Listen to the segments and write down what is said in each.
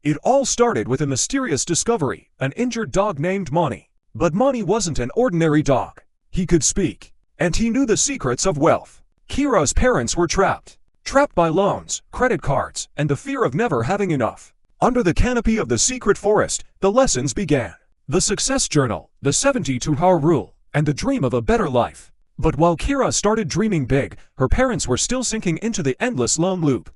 It all started with a mysterious discovery, an injured dog named Money. But Money wasn't an ordinary dog. He could speak, and he knew the secrets of wealth. Kira's parents were trapped by loans, credit cards, and the fear of never having enough. Under the canopy of the secret forest, the lessons began. The success journal, the 72-hour rule, and the dream of a better life. But while Kira started dreaming big, her parents were still sinking into the endless loan loop.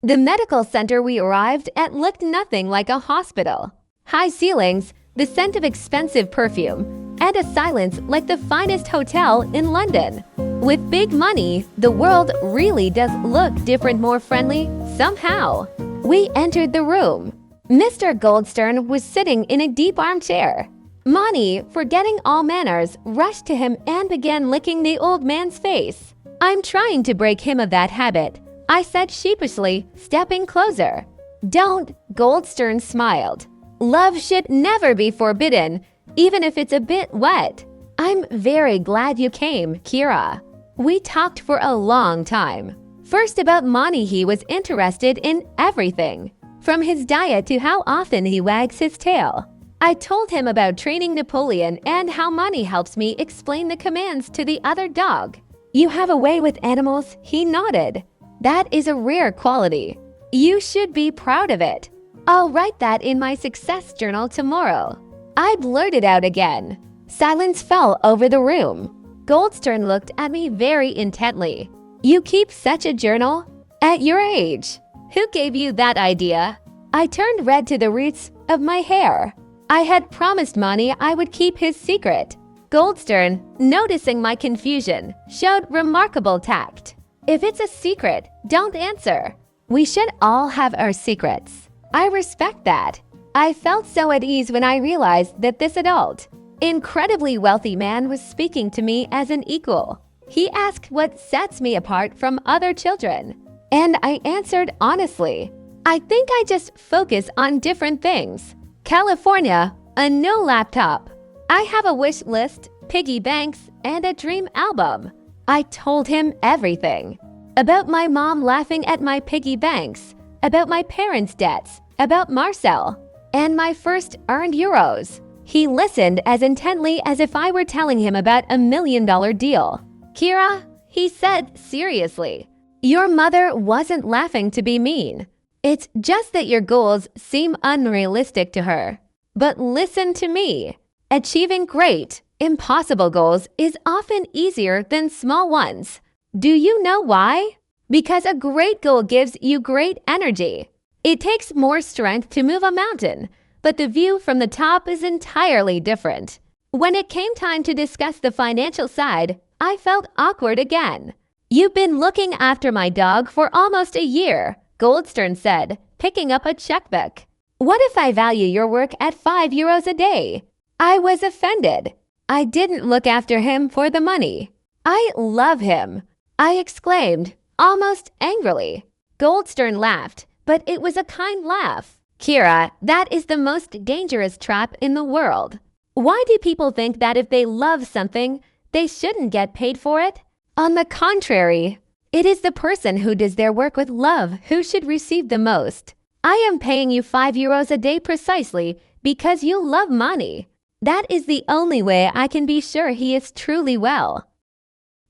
The medical center we arrived at looked nothing like a hospital. High ceilings, the scent of expensive perfume, and a silence like the finest hotel in London. With big money, the world really does look different, more friendly, somehow. We entered the room. Mr. Goldstern was sitting in a deep armchair. Money, forgetting all manners, rushed to him and began licking the old man's face. "I'm trying to break him of that habit," I said sheepishly, stepping closer. "Don't," Goldstern smiled. "Love should never be forbidden, even if it's a bit wet." "I'm very glad you came, Kira." We talked for a long time. First about Monty. He was interested in everything, from his diet to how often he wags his tail. I told him about training Napoleon and how Monty helps me explain the commands to the other dog. "You have a way with animals," he nodded. "That is a rare quality. You should be proud of it. I'll write that in my success journal tomorrow." I blurted out again. Silence fell over the room. Goldstern looked at me very intently. "You keep such a journal? At your age? Who gave you that idea?" I turned red to the roots of my hair. I had promised Monty I would keep his secret. Goldstern, noticing my confusion, showed remarkable tact. "If it's a secret, don't answer. We should all have our secrets." I respect that. I felt so at ease when I realized that this adult, incredibly wealthy man was speaking to me as an equal. He asked what sets me apart from other children, and I answered honestly. "I think I just focus on different things. California, a new laptop. I have a wish list, piggy banks, and a dream album." I told him everything. About my mom laughing at my piggy banks, about my parents' debts, about Marcel, and my first earned euros. He listened as intently as if I were telling him about $1 million deal. "Kira," he said seriously, "your mother wasn't laughing to be mean. It's just that your goals seem unrealistic to her. But listen to me. Achieving great, impossible goals is often easier than small ones. Do you know why? Because a great goal gives you great energy. It takes more strength to move a mountain, but the view from the top is entirely different." When it came time to discuss the financial side, I felt awkward again. "You've been looking after my dog for almost a year," Goldstern said, picking up a checkbook. "What if I value your work at €5 a day?" I was offended. I didn't look after him for the money. "I love him," I exclaimed, almost angrily. Goldstern laughed, but it was a kind laugh. "Kira, that is the most dangerous trap in the world. Why do people think that if they love something, they shouldn't get paid for it? On the contrary, it is the person who does their work with love who should receive the most. I am paying you €5 a day precisely because you love money. That is the only way I can be sure he is truly well."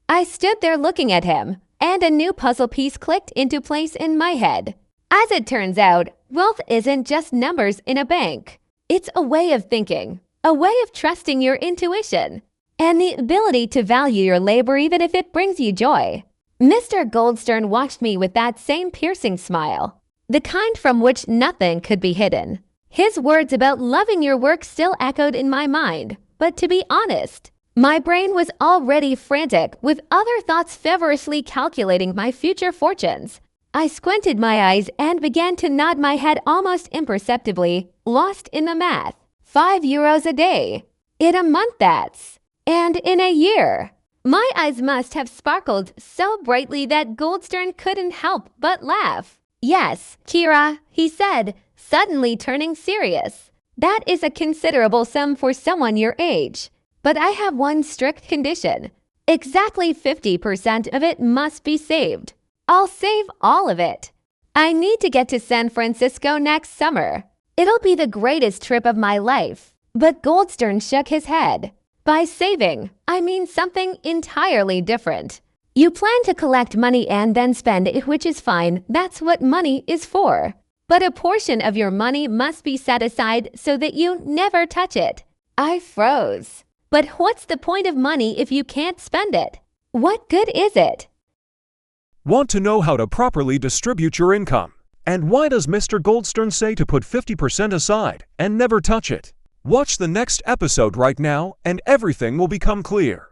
I stood there looking at him, and a new puzzle piece clicked into place in my head. As it turns out, wealth isn't just numbers in a bank. It's a way of thinking, a way of trusting your intuition, and the ability to value your labor even if it brings you joy. Mr. Goldstern watched me with that same piercing smile, the kind from which nothing could be hidden. His words about loving your work still echoed in my mind, but to be honest, my brain was already frantic with other thoughts feverishly calculating my future fortunes. I squinted my eyes and began to nod my head almost imperceptibly, lost in the math. €5 a day. In a month, that's. And in a year. My eyes must have sparkled so brightly that Goldstern couldn't help but laugh. "Yes, Kira," he said, suddenly turning serious. "That is a considerable sum for someone your age. But I have one strict condition. Exactly 50% of it must be saved. I'll save all of it." I need to get to San Francisco next summer. It'll be the greatest trip of my life. But Goldstern shook his head. By saving, I mean something entirely different. You plan to collect money and then spend it, which is fine. That's what money is for. But a portion of your money must be set aside so that you never touch it. I froze. But what's the point of money if you can't spend it? What good is it? Want to know how to properly distribute your income? And why does Mr. Goldstern say to put 50% aside and never touch it? Watch the next episode right now and everything will become clear.